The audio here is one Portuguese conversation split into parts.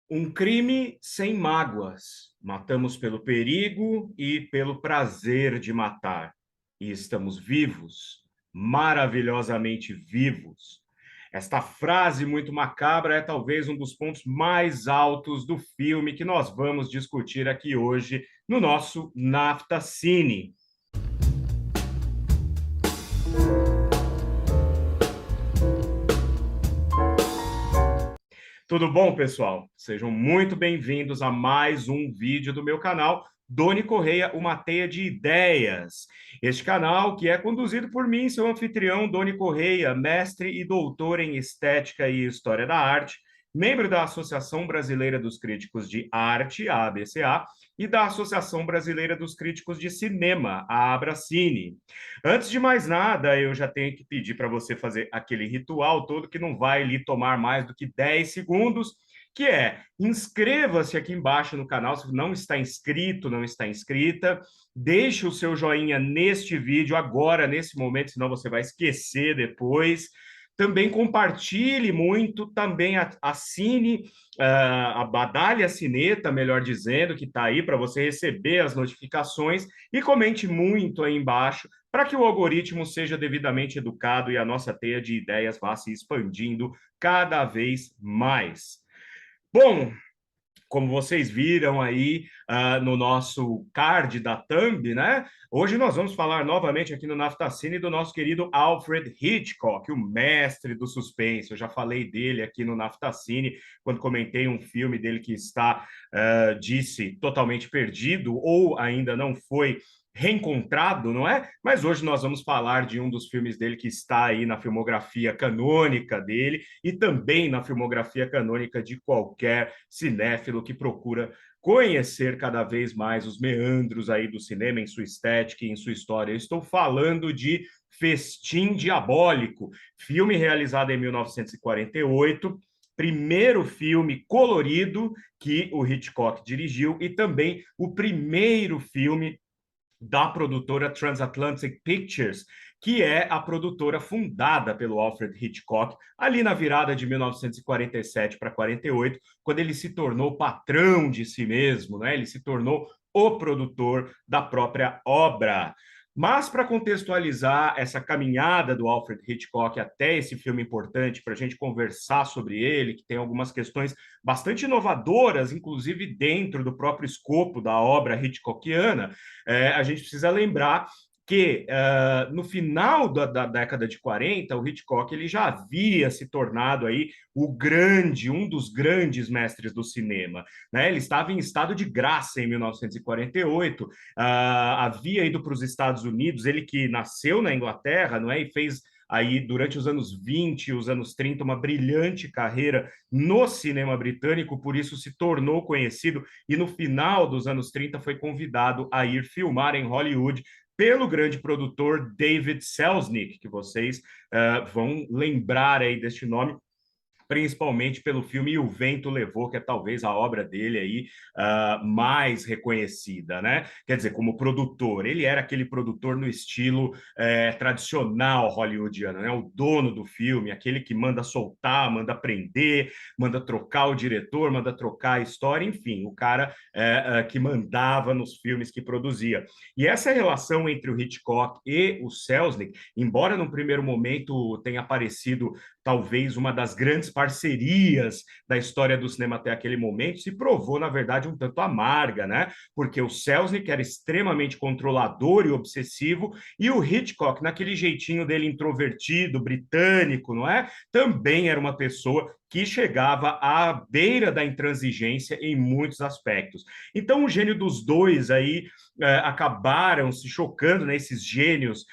Um crime sem mágoas. Matamos pelo perigo e pelo prazer de matar. E estamos vivos, maravilhosamente vivos. Esta frase muito macabra é talvez um dos pontos mais altos do filme que nós vamos discutir aqui hoje no nosso Nafta Cine. Tudo bom, pessoal? Sejam muito bem-vindos a mais um vídeo do meu canal, Doni Correia, uma teia de ideias. Este canal que é conduzido por mim, seu anfitrião, Doni Correia, mestre e doutor em Estética e História da Arte, membro da Associação Brasileira dos Críticos de Arte, a ABCA, e da Associação Brasileira dos Críticos de Cinema, a Abracine. Antes de mais nada, eu já tenho que pedir para você fazer aquele ritual todo que não vai lhe tomar mais do que 10 segundos, que é inscreva-se aqui embaixo no canal, se não está inscrito, não está inscrita, deixe o seu joinha neste vídeo agora, nesse momento, senão você vai esquecer depois. Também compartilhe muito, também assine a badalha sineta, melhor dizendo, que está aí para você receber as notificações e comente muito aí embaixo para que o algoritmo seja devidamente educado e a nossa teia de ideias vá se expandindo cada vez mais. Bom, como vocês viram aí no nosso card da Thumb, né? Hoje nós vamos falar novamente aqui no Naftacine do nosso querido Alfred Hitchcock, o mestre do suspense. Eu já falei dele aqui no Naftacine, quando comentei um filme dele que está, disse, totalmente perdido ou ainda não foi reencontrado, não é? Mas hoje nós vamos falar de um dos filmes dele que está aí na filmografia canônica dele e também na filmografia canônica de qualquer cinéfilo que procura conhecer cada vez mais os meandros aí do cinema em sua estética e em sua história. Eu estou falando de Festim Diabólico, filme realizado em 1948, primeiro filme colorido que o Hitchcock dirigiu e também o primeiro filme da produtora Transatlantic Pictures, que é a produtora fundada pelo Alfred Hitchcock, ali na virada de 1947 para 48, quando ele se tornou patrão de si mesmo, né? Ele se tornou o produtor da própria obra. Mas para contextualizar essa caminhada do Alfred Hitchcock até esse filme importante, para a gente conversar sobre ele, que tem algumas questões bastante inovadoras, inclusive dentro do próprio escopo da obra Hitchcockiana, a gente precisa lembrar que no final da década de 40, o Hitchcock ele já havia se tornado aí um dos grandes mestres do cinema. Né? Ele estava em estado de graça em 1948, havia ido para os Estados Unidos, ele que nasceu na Inglaterra, não é? E fez aí durante os anos 20 e os anos 30 uma brilhante carreira no cinema britânico, por isso se tornou conhecido e no final dos anos 30 foi convidado a ir filmar em Hollywood pelo grande produtor David Selznick, que vocês vão lembrar aí deste nome, principalmente pelo filme E o Vento Levou, que é talvez a obra dele aí mais reconhecida, né? Quer dizer, como produtor, ele era aquele produtor no estilo tradicional hollywoodiano, né? O dono do filme, aquele que manda soltar, manda prender, manda trocar o diretor, manda trocar a história, enfim, o cara que mandava nos filmes que produzia. E essa relação entre o Hitchcock e o Selznick, embora no primeiro momento tenha aparecido talvez uma das grandes parcerias da história do cinema até aquele momento, se provou, na verdade, um tanto amarga, né? Porque o Selznick era extremamente controlador e obsessivo, e o Hitchcock, naquele jeitinho dele introvertido, britânico, não é? Também era uma pessoa que chegava à beira da intransigência em muitos aspectos. Então, o gênio dos dois aí acabaram se chocando, né, esses gênios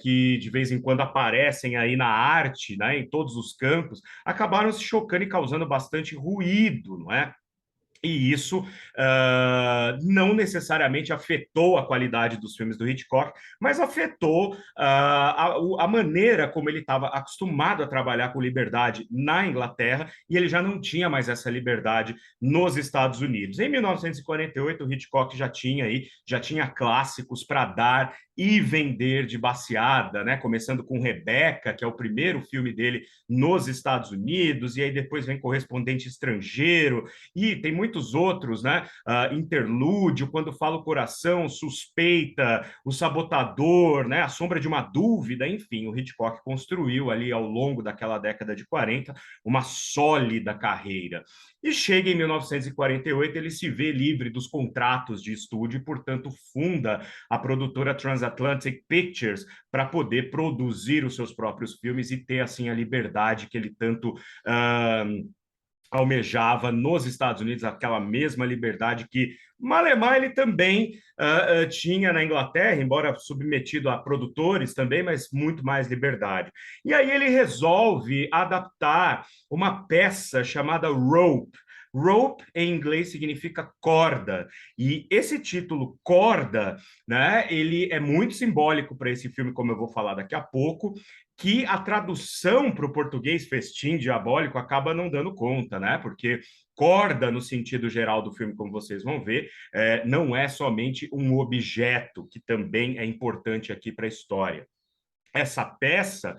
que de vez em quando aparecem aí na arte, né, em todos os campos, acabaram se chocando e causando bastante ruído, não é? E isso não necessariamente afetou a qualidade dos filmes do Hitchcock, mas afetou a maneira como ele estava acostumado a trabalhar com liberdade na Inglaterra, e ele já não tinha mais essa liberdade nos Estados Unidos. Em 1948, o Hitchcock já tinha clássicos para dar e vender de baseada, né? Começando com Rebecca, que é o primeiro filme dele nos Estados Unidos, e aí depois vem Correspondente Estrangeiro, e tem muitos outros, né? Interlúdio, Quando Fala o Coração, Suspeita, O Sabotador, né? A Sombra de uma Dúvida, enfim, o Hitchcock construiu ali ao longo daquela década de 40 uma sólida carreira. E chega em 1948, ele se vê livre dos contratos de estúdio e, portanto, funda a produtora Transatlantic Pictures para poder produzir os seus próprios filmes e ter, assim, a liberdade que ele tanto almejava nos Estados Unidos, aquela mesma liberdade que Malemar ele também tinha na Inglaterra, embora submetido a produtores também, mas muito mais liberdade. E aí ele resolve adaptar uma peça chamada Rope. Rope, em inglês, significa corda. E esse título, corda, né, ele é muito simbólico para esse filme, como eu vou falar daqui a pouco, que a tradução para o português festim diabólico acaba não dando conta, né? Porque corda, no sentido geral do filme, como vocês vão ver, não é somente um objeto, que também é importante aqui para a história. Essa peça,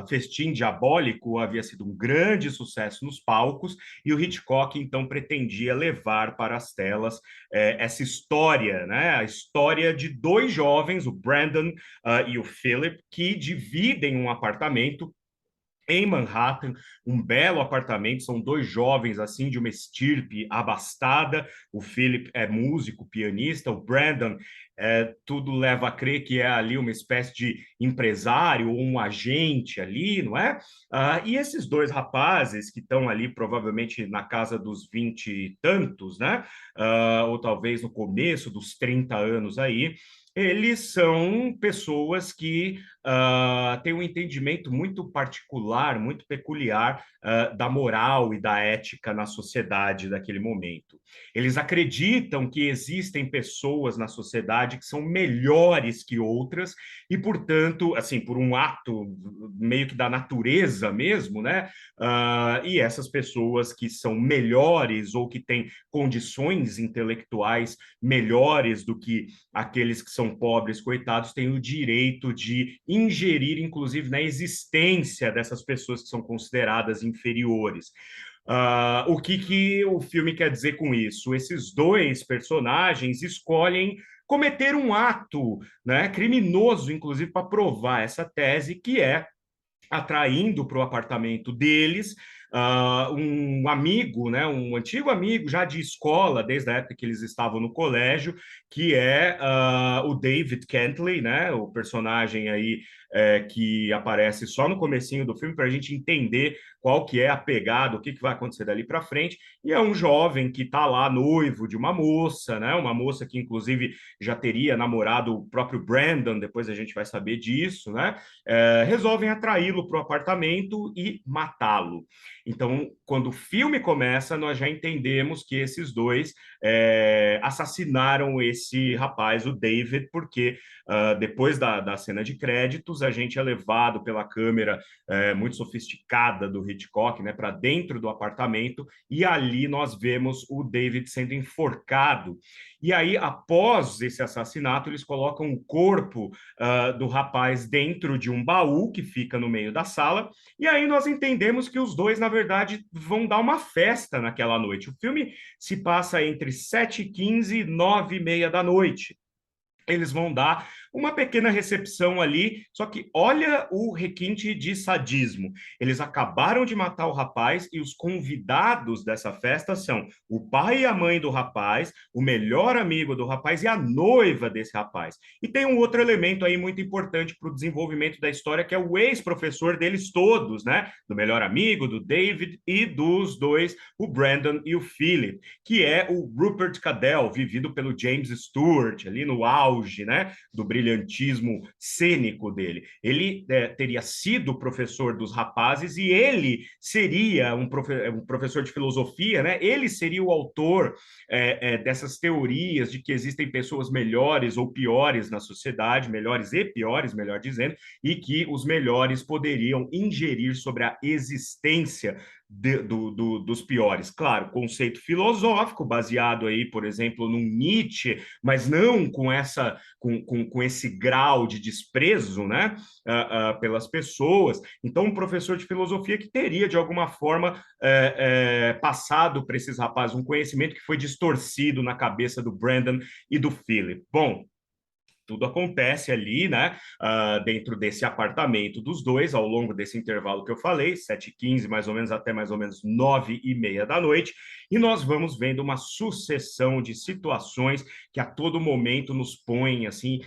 Festim Diabólico, havia sido um grande sucesso nos palcos e o Hitchcock então pretendia levar para as telas essa história, né? A história de dois jovens, o Brandon e o Philip, que dividem um apartamento em Manhattan, um belo apartamento, são dois jovens assim de uma estirpe abastada, o Philip é músico, pianista, o Brandon tudo leva a crer que é ali uma espécie de empresário ou um agente ali, não é? E esses dois rapazes que estão ali provavelmente na casa dos 20 e tantos, né? Ou talvez no começo dos 30 anos aí, eles são pessoas que têm um entendimento muito particular, muito peculiar da moral e da ética na sociedade daquele momento. Eles acreditam que existem pessoas na sociedade que são melhores que outras e, portanto, assim, por um ato meio que da natureza mesmo, né? E essas pessoas que são melhores ou que têm condições intelectuais melhores do que aqueles que são pobres, coitados, têm o direito de ingerir, inclusive, na existência dessas pessoas que são consideradas inferiores. O que o filme quer dizer com isso? Esses dois personagens escolhem cometer um ato, né, criminoso, inclusive, para provar essa tese, que é atraindo para o apartamento deles um amigo, né, um antigo amigo já de escola, desde a época que eles estavam no colégio, que é o David Kentley, né, o personagem aí que aparece só no comecinho do filme para a gente entender qual que é a pegada, o que, que vai acontecer dali para frente. E é um jovem que está lá noivo de uma moça, né, uma moça que inclusive já teria namorado o próprio Brandon, depois a gente vai saber disso, né? Resolvem atraí-lo para o apartamento e matá-lo. Então, quando o filme começa, nós já entendemos que esses dois assassinaram esse rapaz, o David, porque depois da cena de créditos, a gente é levado pela câmera muito sofisticada do Hitchcock, né, para dentro do apartamento, e ali nós vemos o David sendo enforcado. E aí, após esse assassinato, eles colocam o corpo do rapaz dentro de um baú que fica no meio da sala, e aí nós entendemos que os dois, na verdade, vão dar uma festa naquela noite. O filme se passa entre 7h15 e 9h30 da noite. Eles vão dar uma pequena recepção ali, só que olha o requinte de sadismo. Eles acabaram de matar o rapaz e os convidados dessa festa são o pai e a mãe do rapaz, o melhor amigo do rapaz e a noiva desse rapaz. E tem um outro elemento aí muito importante para o desenvolvimento da história, que é o ex-professor deles todos, né? Do melhor amigo, do David e dos dois, o Brandon e o Philip, que é o Rupert Cadell, vivido pelo James Stewart, ali no auge, né? Do brilhantismo cênico dele. Ele teria sido professor dos rapazes e ele seria um professor de filosofia, né? Ele seria o autor dessas teorias de que existem pessoas melhores ou piores na sociedade, melhores e piores, melhor dizendo, e que os melhores poderiam ingerir sobre a existência dos piores. Claro, conceito filosófico, baseado aí, por exemplo, num Nietzsche, mas não com esse grau de desprezo, né, pelas pessoas. Então, um professor de filosofia que teria, de alguma forma, passado para esses rapazes um conhecimento que foi distorcido na cabeça do Brandon e do Philip. Bom, tudo acontece ali, né, dentro desse apartamento dos dois, ao longo desse intervalo que eu falei, 7h15, mais ou menos, até mais ou menos 9h30 da noite, e nós vamos vendo uma sucessão de situações que a todo momento nos põem, assim,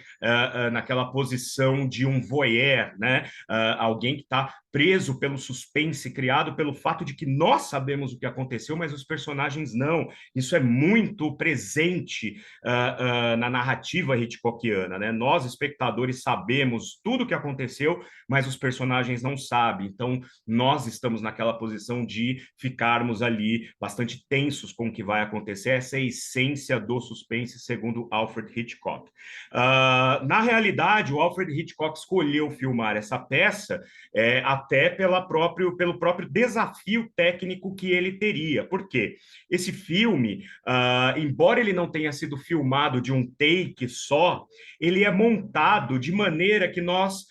naquela posição de um voyeur, né, alguém que está preso pelo suspense criado pelo fato de que nós sabemos o que aconteceu, mas os personagens não. Isso é muito presente na narrativa Hitchcockiana, né? Nós, espectadores, sabemos tudo o que aconteceu, mas os personagens não sabem. Então, nós estamos naquela posição de ficarmos ali bastante tensos com o que vai acontecer. Essa é a essência do suspense, segundo Alfred Hitchcock. Na realidade, o Alfred Hitchcock escolheu filmar essa peça até pelo próprio desafio técnico que ele teria. Por quê? Esse filme, embora ele não tenha sido filmado de um take só, ele é montado de maneira que nós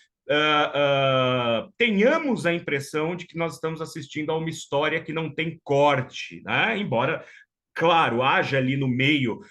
tenhamos a impressão de que nós estamos assistindo a uma história que não tem corte, né? Embora, claro, haja ali no meio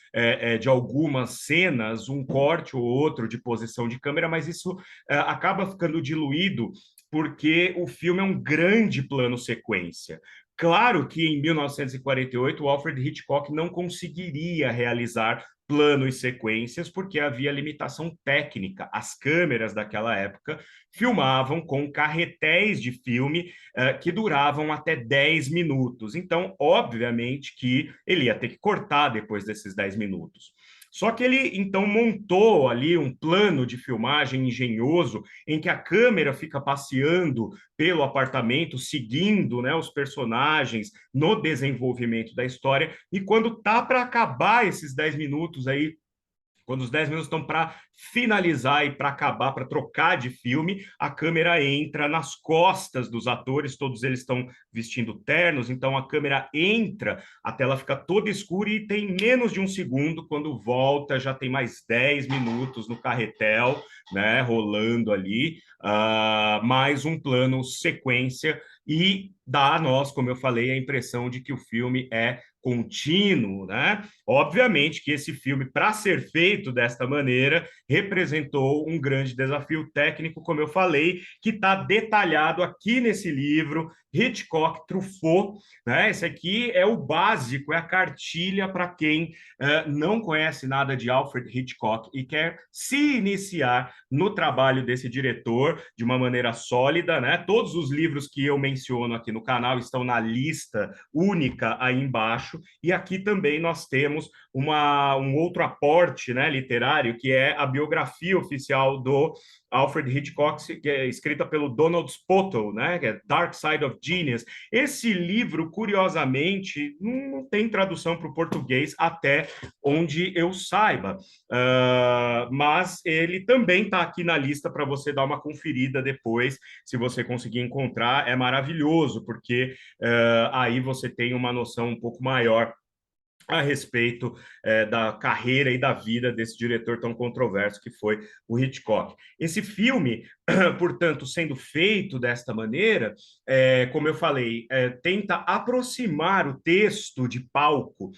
de algumas cenas um corte ou outro de posição de câmera, mas isso acaba ficando diluído porque o filme é um grande plano sequência. Claro que em 1948 o Alfred Hitchcock não conseguiria realizar planos e sequências porque havia limitação técnica. As câmeras daquela época filmavam com carretéis de filme que duravam até 10 minutos. Então, obviamente que ele ia ter que cortar depois desses 10 minutos. Só que ele então montou ali um plano de filmagem engenhoso em que a câmera fica passeando pelo apartamento, seguindo, né, os personagens no desenvolvimento da história. E quando tá para acabar esses 10 minutos aí, quando os 10 minutos estão para finalizar e para acabar, para trocar de filme, a câmera entra nas costas dos atores, todos eles estão vestindo ternos, então a câmera entra, a tela fica toda escura e tem menos de um segundo, quando volta já tem mais 10 minutos no carretel, né, rolando ali, mais um plano sequência, e dá a nós, como eu falei, a impressão de que o filme é contínuo, né? Obviamente que esse filme, para ser feito desta maneira, representou um grande desafio técnico, como eu falei, que está detalhado aqui nesse livro, Hitchcock Truffaut, né? Esse aqui é o básico, é a cartilha para quem não conhece nada de Alfred Hitchcock e quer se iniciar no trabalho desse diretor de uma maneira sólida, né? Todos os livros que eu menciono aqui no canal estão na lista única aí embaixo, e aqui também nós temos um outro aporte, né, literário, que é a biografia oficial do Alfred Hitchcock, que é escrita pelo Donald Spottle, né, que é Dark Side of Genius. Esse livro, curiosamente, não tem tradução para o português até onde eu saiba, mas ele também está aqui na lista para você dar uma conferida depois, se você conseguir encontrar, é maravilhoso, porque aí você tem uma noção um pouco maior a respeito da carreira e da vida desse diretor tão controverso que foi o Hitchcock. Esse filme, portanto, sendo feito desta maneira, como eu falei, tenta aproximar o texto de palco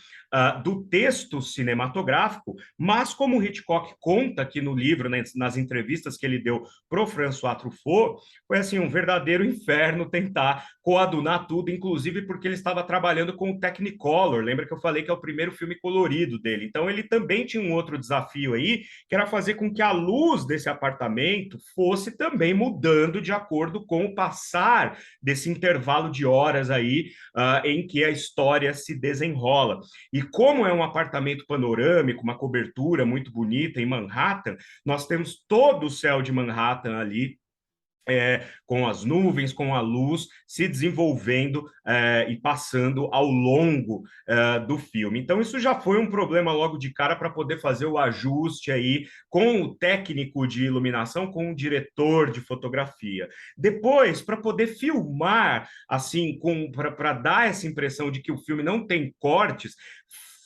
do texto cinematográfico, mas como o Hitchcock conta aqui no livro, né, nas entrevistas que ele deu para o François Truffaut, foi assim um verdadeiro inferno tentar coadunar tudo, inclusive porque ele estava trabalhando com o Technicolor. Lembra que eu falei que é o primeiro filme colorido dele? Então ele também tinha um outro desafio aí, que era fazer com que a luz desse apartamento fosse também mudando de acordo com o passar desse intervalo de horas aí em que a história se desenrola. E como é um apartamento panorâmico, uma cobertura muito bonita em Manhattan, nós temos todo o céu de Manhattan ali com as nuvens, com a luz, se desenvolvendo e passando ao longo do filme. Então, isso já foi um problema logo de cara para poder fazer o ajuste aí com o técnico de iluminação, com o diretor de fotografia. Depois, para poder filmar, assim, para dar essa impressão de que o filme não tem cortes,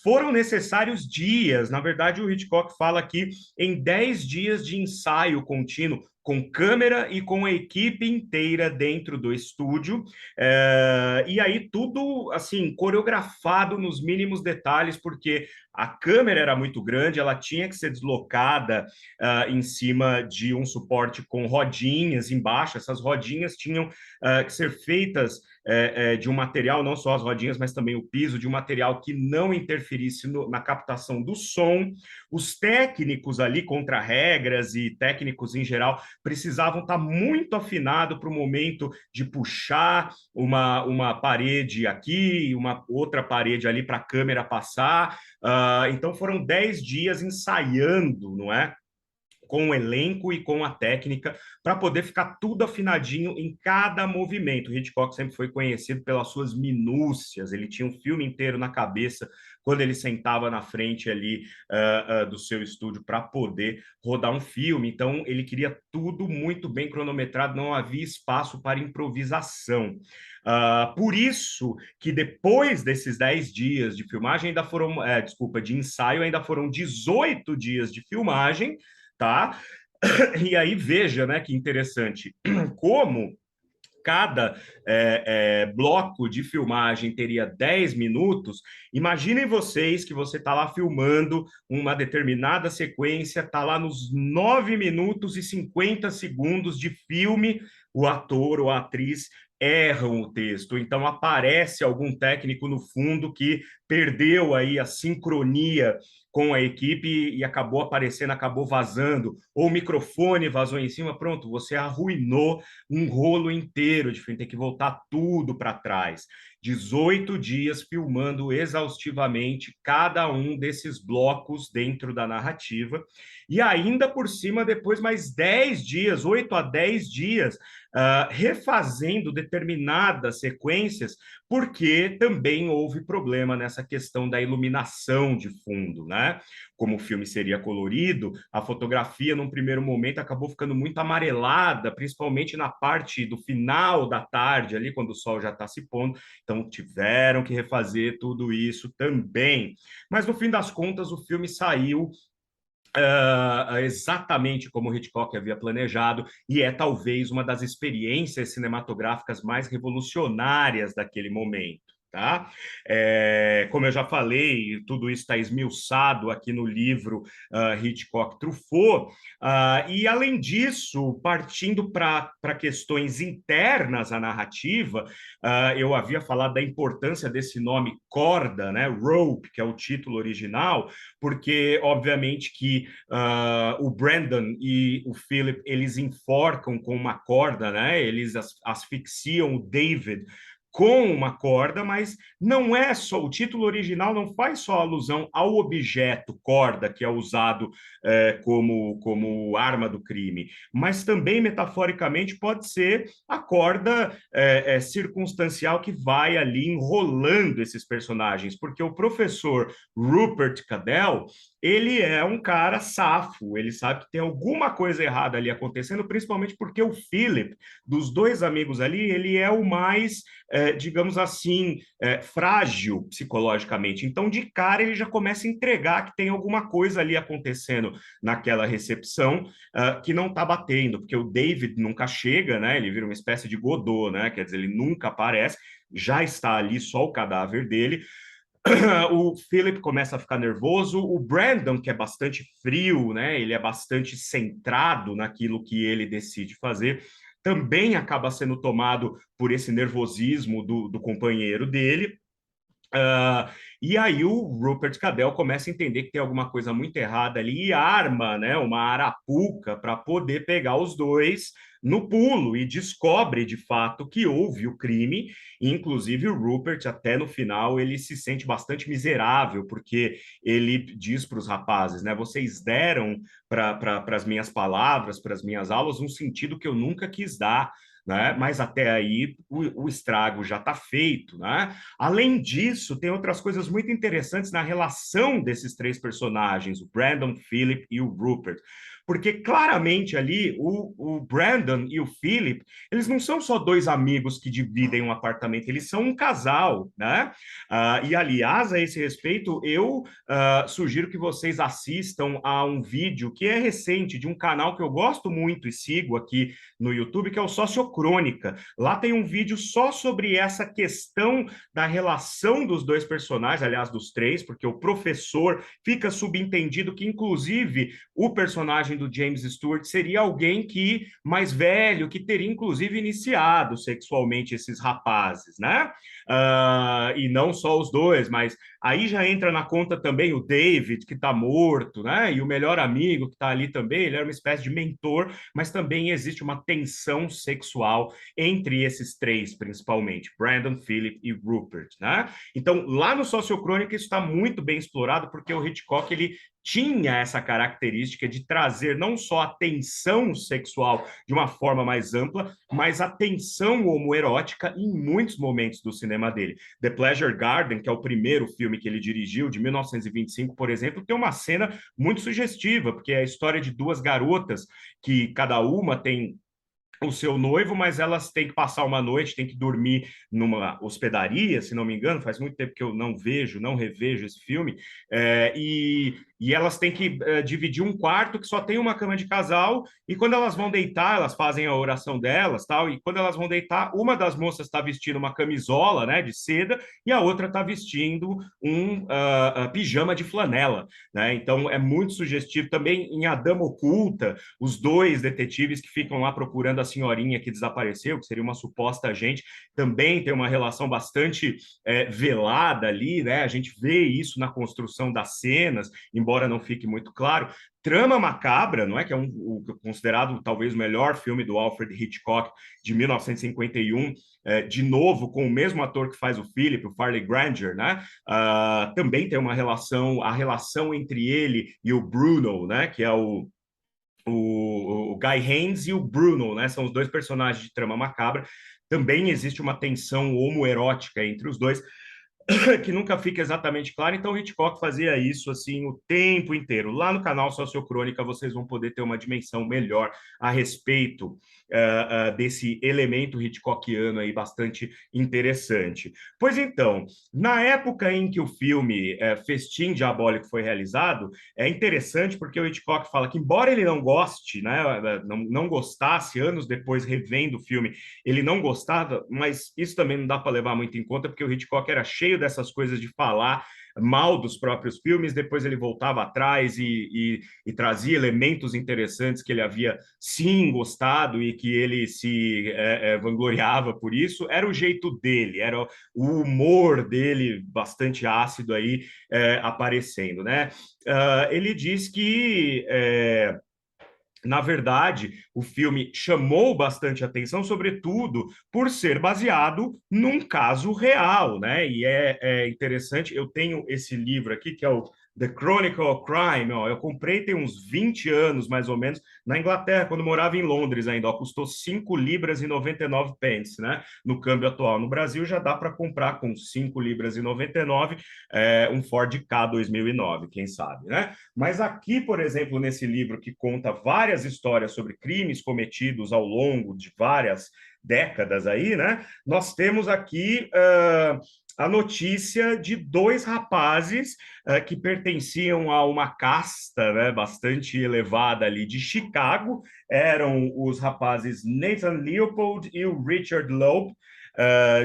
foram necessários dias. Na verdade, o Hitchcock fala aqui em 10 dias de ensaio contínuo, com câmera e com a equipe inteira dentro do estúdio, e aí tudo assim coreografado nos mínimos detalhes, porque a câmera era muito grande, ela tinha que ser deslocada em cima de um suporte com rodinhas embaixo. Essas rodinhas tinham que ser feitas de um material, não só as rodinhas, mas também o piso, de um material que não interferisse na captação do som. Os técnicos ali, contra-regras e técnicos em geral, precisavam estar muito afinados para o momento de puxar uma parede aqui, uma outra parede ali para a câmera passar. Então foram 10 dias ensaiando, não é? Com o elenco e com a técnica, para poder ficar tudo afinadinho em cada movimento. O Hitchcock sempre foi conhecido pelas suas minúcias, ele tinha um filme inteiro na cabeça quando ele sentava na frente ali do seu estúdio para poder rodar um filme. Então, ele queria tudo muito bem cronometrado, não havia espaço para improvisação. Por isso que depois desses 10 dias de filmagem, ainda foram, de ensaio, ainda foram 18 dias de filmagem, tá? E aí veja, né, que interessante, como cada bloco de filmagem teria 10 minutos. Imaginem vocês que você está lá filmando uma determinada sequência, está lá nos 9 minutos e 50 segundos de filme, o ator ou a atriz erram o texto, então aparece algum técnico no fundo que perdeu aí a sincronia com a equipe e acabou aparecendo, acabou vazando, ou o microfone vazou em cima, pronto, você arruinou um rolo inteiro de filme, tem que voltar tudo para trás. 18 dias filmando exaustivamente cada um desses blocos dentro da narrativa, e ainda por cima, depois mais 10 dias, 8 a 10 dias, refazendo determinadas sequências, porque também houve problema nessa questão da iluminação de fundo, né? Como o filme seria colorido, a fotografia, num primeiro momento, acabou ficando muito amarelada, principalmente na parte do final da tarde, ali, quando o sol já está se pondo. Então, tiveram que refazer tudo isso também. Mas, no fim das contas, o filme saiu exatamente como Hitchcock havia planejado, e é talvez uma das experiências cinematográficas mais revolucionárias daquele momento. Tá? Como eu já falei, tudo isso está esmiuçado aqui no livro Hitchcock Truffaut, e além disso, partindo para questões internas à narrativa, eu havia falado da importância desse nome corda, né? Rope, que é o título original, porque obviamente que o Brandon e o Philip, eles enforcam com uma corda, né? Eles asfixiam o David com uma corda, mas não é só, o título original não faz só alusão ao objeto corda que é usado como arma do crime, mas também metaforicamente pode ser a corda circunstancial que vai ali enrolando esses personagens, porque o professor Rupert Cadell, ele é um cara safo, ele sabe que tem alguma coisa errada ali acontecendo, principalmente porque o Philip, dos dois amigos ali, ele é o mais digamos assim, frágil psicologicamente. Então, de cara, ele já começa a entregar que tem alguma coisa ali acontecendo naquela recepção que não está batendo, porque o David nunca chega, né? Ele vira uma espécie de Godot, né? Quer dizer, ele nunca aparece, já está ali só o cadáver dele. O Philip começa a ficar nervoso, o Brandon, que é bastante frio, né? Ele é bastante centrado naquilo que ele decide fazer, também acaba sendo tomado por esse nervosismo do companheiro dele. E aí o Rupert Cadell começa a entender que tem alguma coisa muito errada ali e arma, né, uma arapuca para poder pegar os dois no pulo e descobre de fato que houve o crime. E, inclusive o Rupert até no final ele se sente bastante miserável porque ele diz para os rapazes, né, vocês deram para as minhas palavras, para as minhas aulas um sentido que eu nunca quis dar. Né? Mas até aí o estrago já está feito. Né? Além disso, tem outras coisas muito interessantes na relação desses três personagens, o Brandon, Philip e o Rupert. Porque claramente ali o Brandon e o Philip, eles não são só dois amigos que dividem um apartamento, eles são um casal, né? E aliás, a esse respeito, eu sugiro que vocês assistam a um vídeo que é recente de um canal que eu gosto muito e sigo aqui no YouTube, que é o Sociocrônica. Lá tem um vídeo só sobre essa questão da relação dos dois personagens, aliás, dos três, porque o professor fica subentendido que, inclusive, o personagem do James Stewart seria alguém que mais velho, que teria, inclusive, iniciado sexualmente esses rapazes, né? E não só os dois, mas aí já entra na conta também o David, que está morto, né? E o melhor amigo que está ali também, ele era uma espécie de mentor, mas também existe uma tensão sexual entre esses três, principalmente, Brandon, Philip e Rupert, né? Então, lá no Sociocrônica, isso está muito bem explorado, porque o Hitchcock, ele tinha essa característica de trazer não só a tensão sexual de uma forma mais ampla, mas a tensão homoerótica em muitos momentos do cinema dele. The Pleasure Garden, que é o primeiro filme que ele dirigiu, de 1925, por exemplo, tem uma cena muito sugestiva, porque é a história de duas garotas que cada uma tem o seu noivo, mas elas têm que passar uma noite, têm que dormir numa hospedaria, se não me engano, faz muito tempo que eu não vejo, não revejo esse filme, e elas têm que dividir um quarto que só tem uma cama de casal, e quando elas vão deitar, elas fazem a oração delas, tal, e quando elas vão deitar, uma das moças está vestindo uma camisola, né, de seda, e a outra está vestindo um pijama de flanela, né? Então é muito sugestivo. Também em A Dama Oculta, os dois detetives que ficam lá procurando a senhorinha que desapareceu, que seria uma suposta agente, também tem uma relação bastante velada ali, né? A gente vê isso na construção das cenas, embora não fique muito claro. Trama Macabra, não é? Que é considerado talvez o melhor filme do Alfred Hitchcock de 1951, de novo com o mesmo ator que faz o Philip, o Farley Granger, né? Também tem uma relação, a relação entre ele e o Bruno, né? Que é o Guy Haines e o Bruno, né? São os dois personagens de Trama Macabra. Também existe uma tensão homoerótica entre os dois, que nunca fica exatamente claro. Então, Hitchcock fazia isso assim o tempo inteiro. Lá no canal Sociocrônica, vocês vão poder ter uma dimensão melhor a respeito desse elemento Hitchcockiano aí bastante interessante. Pois então, na época em que o filme Festim Diabólico foi realizado, é interessante porque o Hitchcock fala que, embora ele não goste, né, não gostasse, anos depois revendo o filme, ele não gostava, mas isso também não dá para levar muito em conta, porque o Hitchcock era cheio dessas coisas de falar mal dos próprios filmes, depois ele voltava atrás e trazia elementos interessantes que ele havia sim gostado e que ele se vangloriava por isso. Era o jeito dele, era o humor dele bastante ácido aí aparecendo, né? Ele diz que na verdade, o filme chamou bastante atenção, sobretudo por ser baseado num caso real, né? E é interessante, eu tenho esse livro aqui, que é o The Chronicle of Crime, ó, eu comprei tem uns 20 anos, mais ou menos, na Inglaterra, quando morava em Londres ainda, ó, custou 5 libras e 99 pence, né? No câmbio atual. No Brasil já dá para comprar com 5 libras e 99 um Ford K 2009, quem sabe, né? Mas aqui, por exemplo, nesse livro que conta várias histórias sobre crimes cometidos ao longo de várias décadas aí, né? Nós temos aqui a notícia de dois rapazes que pertenciam a uma casta, né, bastante elevada ali de Chicago. Eram os rapazes Nathan Leopold e o Richard Loeb,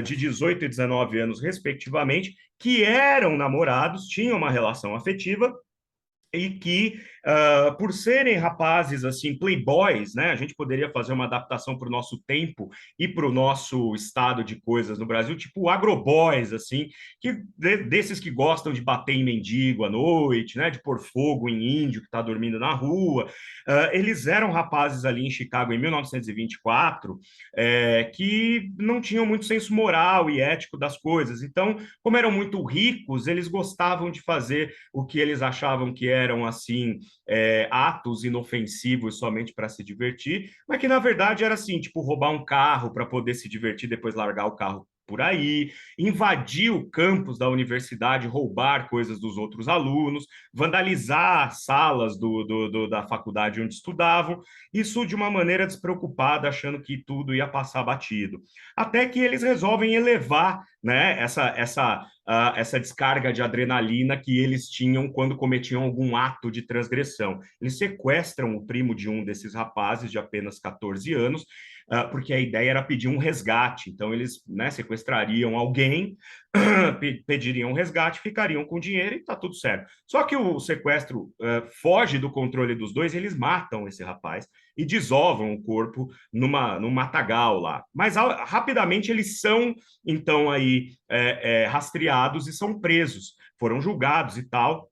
de 18 e 19 anos, respectivamente, que eram namorados, tinham uma relação afetiva. e que, por serem rapazes assim, playboys, né? A gente poderia fazer uma adaptação para o nosso tempo e para o nosso estado de coisas no Brasil, tipo agroboys, assim, desses que gostam de bater em mendigo à noite, né? De pôr fogo em índio que está dormindo na rua. Eles eram rapazes ali em Chicago em 1924, que não tinham muito senso moral e ético das coisas. Então, como eram muito ricos, eles gostavam de fazer o que eles achavam que eram assim atos inofensivos somente para se divertir, mas que na verdade era assim, tipo roubar um carro para poder se divertir, depois largar o carro por aí, invadir o campus da universidade, roubar coisas dos outros alunos, vandalizar salas da faculdade onde estudavam, isso de uma maneira despreocupada, achando que tudo ia passar batido. Até que eles resolvem elevar, né, essa descarga de adrenalina que eles tinham quando cometiam algum ato de transgressão. Eles sequestram o primo de um desses rapazes de apenas 14 anos, porque a ideia era pedir um resgate. Então, eles, né, sequestrariam alguém, pediriam um resgate, ficariam com dinheiro e está tudo certo. Só que o sequestro foge do controle dos dois, eles matam esse rapaz e desovam o corpo num matagal lá. Mas rapidamente eles são, então, aí rastreados e são presos. Foram julgados e tal,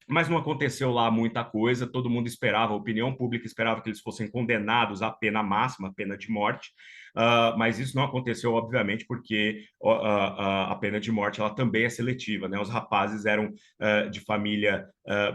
mas não aconteceu lá muita coisa, todo mundo esperava, a opinião pública esperava que eles fossem condenados à pena máxima, pena de morte, mas isso não aconteceu, obviamente, porque a pena de morte ela também é seletiva, né? Os rapazes eram de família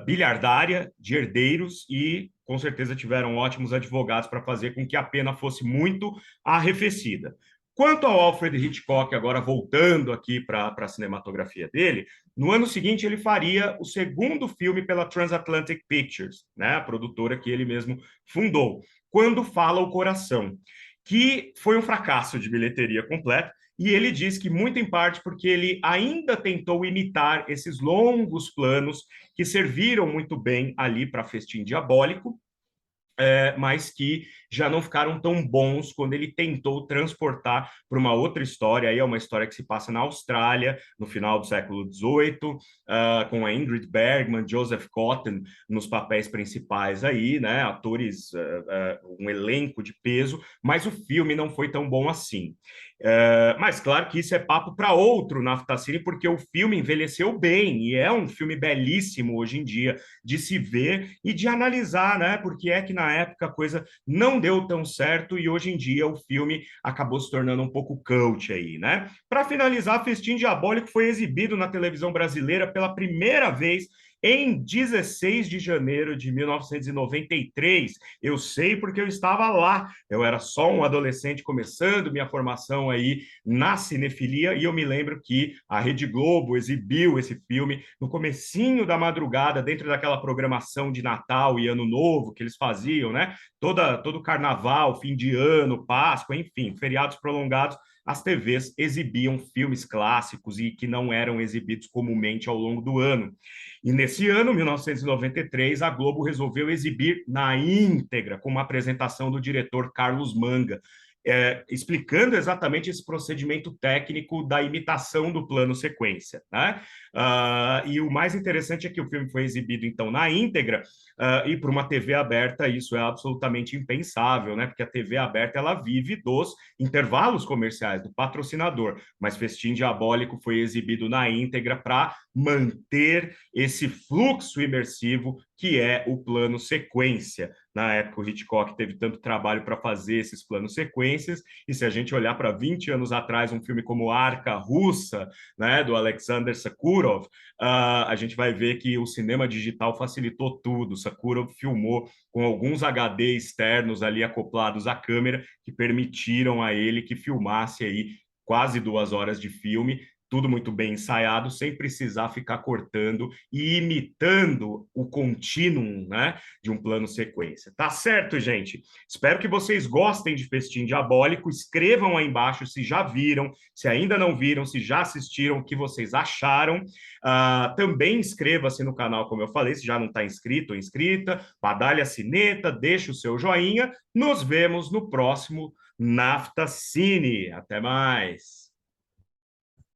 bilhardária, de herdeiros, e com certeza tiveram ótimos advogados para fazer com que a pena fosse muito arrefecida. Quanto ao Alfred Hitchcock, agora voltando aqui para a cinematografia dele, no ano seguinte ele faria o segundo filme pela Transatlantic Pictures, né, a produtora que ele mesmo fundou, Quando Fala o Coração, que foi um fracasso de bilheteria completa, e ele diz que muito em parte porque ele ainda tentou imitar esses longos planos que serviram muito bem ali para Festim Diabólico, mas que já não ficaram tão bons quando ele tentou transportar para uma outra história. Aí é uma história que se passa na Austrália, no final do século XVIII, com a Ingrid Bergman, Joseph Cotten nos papéis principais aí, né? Atores, um elenco de peso, mas o filme não foi tão bom assim. Mas claro que isso é papo para outro Naftacine, porque o filme envelheceu bem e é um filme belíssimo hoje em dia de se ver e de analisar, né? Porque é que na época a coisa não deu tão certo e hoje em dia o filme acabou se tornando um pouco cult aí, né? Para finalizar, Festim Diabólico foi exibido na televisão brasileira pela primeira vez em 16 de janeiro de 1993. Eu sei porque eu estava lá. Eu era só um adolescente começando minha formação aí na cinefilia e eu me lembro que a Rede Globo exibiu esse filme no comecinho da madrugada, dentro daquela programação de Natal e Ano Novo que eles faziam, né? Todo carnaval, fim de ano, Páscoa, enfim, feriados prolongados, as TVs exibiam filmes clássicos e que não eram exibidos comumente ao longo do ano. E nesse ano, 1993, a Globo resolveu exibir na íntegra, com uma apresentação do diretor Carlos Manga, explicando exatamente esse procedimento técnico da imitação do plano sequência, né? E o mais interessante é que o filme foi exibido, então, na íntegra, e para uma TV aberta isso é absolutamente impensável, né? Porque a TV aberta, ela vive dos intervalos comerciais, do patrocinador, mas Festim Diabólico foi exibido na íntegra para manter esse fluxo imersivo que é o plano sequência. Na época, o Hitchcock teve tanto trabalho para fazer esses planos sequências, e se a gente olhar para 20 anos atrás, um filme como Arca Russa, né, do Alexander Sakurov, a gente vai ver que o cinema digital facilitou tudo. Sakurov filmou com alguns HD externos ali acoplados à câmera, que permitiram a ele que filmasse aí quase 2 horas de filme, tudo muito bem ensaiado, sem precisar ficar cortando e imitando o contínuo, né, de um plano sequência. Tá certo, gente? Espero que vocês gostem de Festim Diabólico. Escrevam aí embaixo se já viram, se ainda não viram, se já assistiram, o que vocês acharam. Também inscreva-se no canal, como eu falei, se já não está inscrito ou inscrita, badalhe a sineta, deixe o seu joinha. Nos vemos no próximo Naftacine. Até mais!